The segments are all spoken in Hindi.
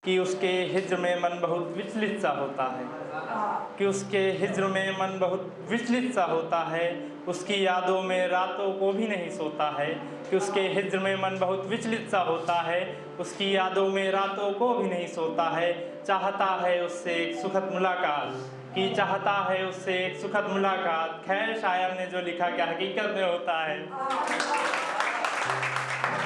कि उसके हिज्र में मन बहुत विचलित सा होता है, कि उसके हिज्र में मन बहुत विचलित सा होता है, उसकी यादों में रातों को भी नहीं सोता है। कि उसके हिज्र में मन बहुत विचलित सा होता है, उसकी यादों में रातों को भी नहीं सोता है। चाहता है उससे एक सुखद मुलाकात, कि चाहता है उससे एक सुखद मुलाकात। खैर शायर ने जो लिखा क्या हकीकत में होता है।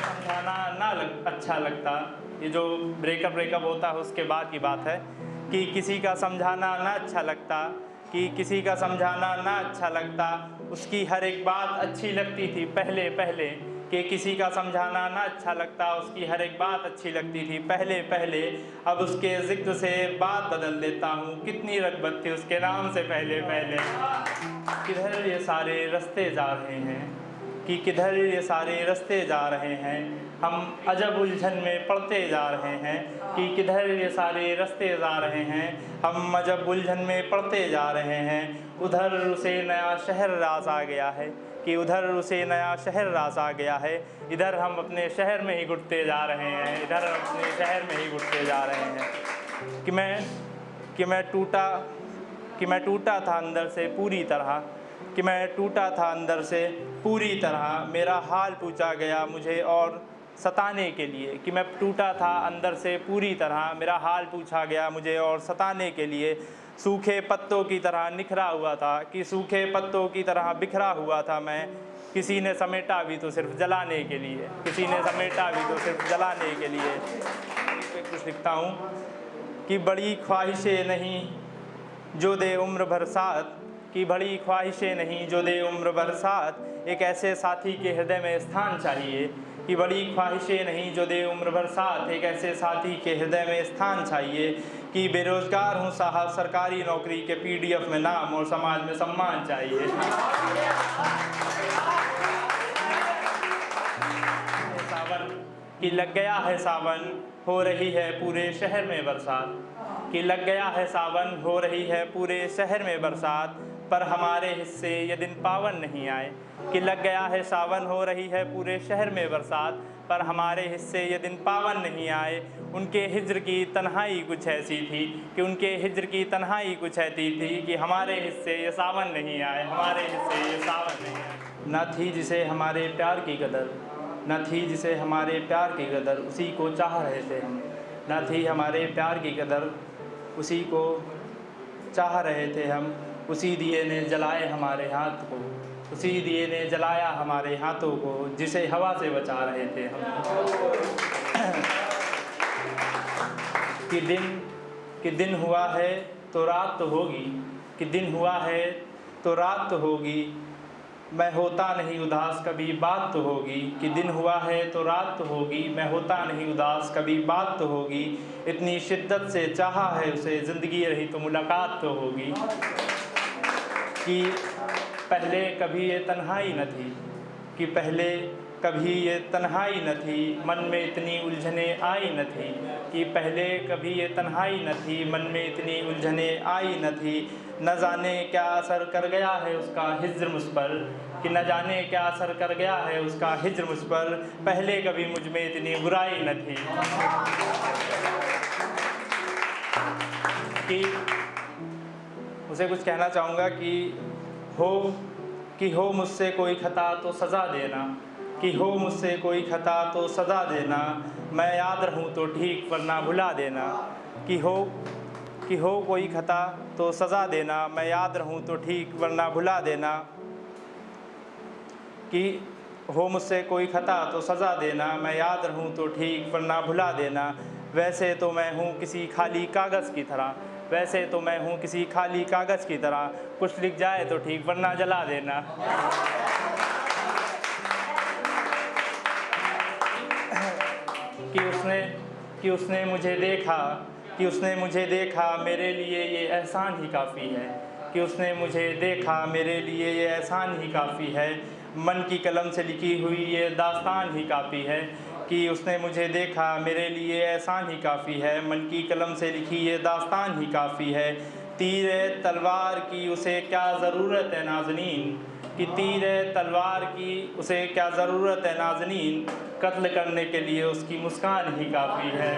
समझाना ना अच्छा लगता, ये जो ब्रेकअप होता है उसके बाद की बात है कि किसी का समझाना ना अच्छा लगता, कि किसी का समझाना ना अच्छा लगता। उसकी हर एक बात अच्छी लगती थी पहले पहले, कि किसी का समझाना ना अच्छा लगता, उसकी हर एक बात अच्छी लगती थी पहले पहले। अब उसके ज़िक्र से बात बदल देता हूँ, कितनी रग़बत थी उसके नाम से पहले पहले। किधर ये सारे रास्ते जा रहे हैं, कि किधर ये सारे रास्ते जा रहे हैं। हम अजब उलझन में पड़ते जा रहे हैं, कि किधर ये सारे रास्ते जा रहे हैं। हम अजब उलझन में पड़ते जा रहे हैं। उधर उसे नया शहर रास आ गया है, कि उधर उसे नया शहर रास आ गया है। इधर हम अपने शहर में ही घुटते जा रहे हैं, इधर हम अपने शहर में ही घुटते जा रहे हैं। कि मैं टूटा था अंदर से पूरी तरह, कि मैं टूटा था अंदर से पूरी तरह। मेरा हाल पूछा गया मुझे और सताने के लिए, कि मैं टूटा था अंदर से पूरी तरह। मेरा हाल पूछा गया मुझे और सताने के लिए। सूखे पत्तों की तरह निखरा हुआ था, कि सूखे पत्तों की तरह बिखरा हुआ था मैं। किसी ने समेटा भी तो सिर्फ जलाने के लिए, किसी ने समेटा भी तो सिर्फ जलाने के लिए। कुछ लिखता हूँ कि बड़ी ख्वाहिशें नहीं जो दे उम्र भर साथ, कि बड़ी ख्वाहिशें नहीं जो दे उम्र भर साथ। एक ऐसे साथी के हृदय में स्थान चाहिए, कि बड़ी ख्वाहिशें नहीं जो दे उम्र भर साथ। एक ऐसे साथी के हृदय में स्थान चाहिए। कि बेरोज़गार हूँ साहब, सरकारी नौकरी के PDF में नाम और समाज में सम्मान चाहिए। सावन कि लग गया है सावन, हो रही है पूरे शहर में बरसात। कि लग गया है सावन, हो रही है पूरे शहर में बरसात। पर हमारे हिस्से ये दिन पावन नहीं आए। कि लग गया है सावन, हो रही है पूरे शहर में बरसात। पर हमारे हिस्से ये दिन पावन नहीं आए। उनके हिज्र की तन्हाई कुछ ऐसी थी, कि उनके हिज्र की तन्हाई कुछ ऐसी थी, कि हमारे हिस्से ये सावन नहीं आए, हमारे हिस्से ये सावन नहीं आए। न थी जिसे हमारे प्यार की कदर, न थी जिसे हमारे प्यार की कदर, उसी को चाह रहे थे हम। न थी हमारे प्यार की कदर, उसी को चाह रहे थे हम। उसी दिए ने जलाए हमारे हाथ को, उसी दिए ने जलाया हमारे हाथों को, जिसे हवा से बचा रहे थे हम। कि दिन हुआ है तो रात तो होगी, कि दिन हुआ है तो रात तो होगी। मैं होता नहीं उदास कभी बात तो होगी, कि दिन हुआ है तो रात तो होगी। मैं होता नहीं उदास कभी बात तो होगी। इतनी शिद्दत से चाहा है उसे, ज़िंदगी रही तो मुलाकात तो होगी। कि पहले कभी ये तन्हाई न थी, कि पहले कभी ये तन्हाई न थी, मन में इतनी उलझने आई न थी। कि पहले कभी ये तन्हाई न थी, मन में इतनी उलझने आई न थी। न जाने क्या असर कर गया है उसका हिज्र मुझ पर, कि न जाने क्या असर कर गया है उसका हिज्र मुझ पर। पहले कभी मुझ में इतनी बुराई न थी। कि उसे कुछ कहना चाहूँगा कि हो मुझसे कोई खता तो सज़ा देना, कि हो मुझसे कोई खता तो सज़ा देना। मैं याद रहूँ तो ठीक वरना भुला देना। कि हो कोई खता तो सज़ा देना, मैं याद रहूँ तो ठीक वरना भुला देना। कि हो मुझसे कोई खता तो सज़ा देना, मैं याद रहूँ तो ठीक वरना भुला देना। वैसे तो मैं हूँ किसी खाली कागज़ की तरह, वैसे तो मैं हूँ किसी खाली कागज़ की तरह। कुछ लिख जाए तो ठीक वरना जला देना। कि उसने मुझे देखा मेरे लिए ये एहसान ही काफ़ी है। कि उसने मुझे देखा मेरे लिए ये एहसान ही काफ़ी है। मन की कलम से लिखी हुई ये दास्तान ही काफ़ी है। कि उसने मुझे देखा मेरे लिए एहसान ही काफ़ी है। मन की कलम से लिखी ये दास्तान ही काफ़ी है। तीर तलवार की उसे क्या ज़रूरत है नाज़नीन, कि तीर तलवार की उसे क्या ज़रूरत है नाज़नीन। कत्ल करने के लिए उसकी मुस्कान ही काफ़ी है।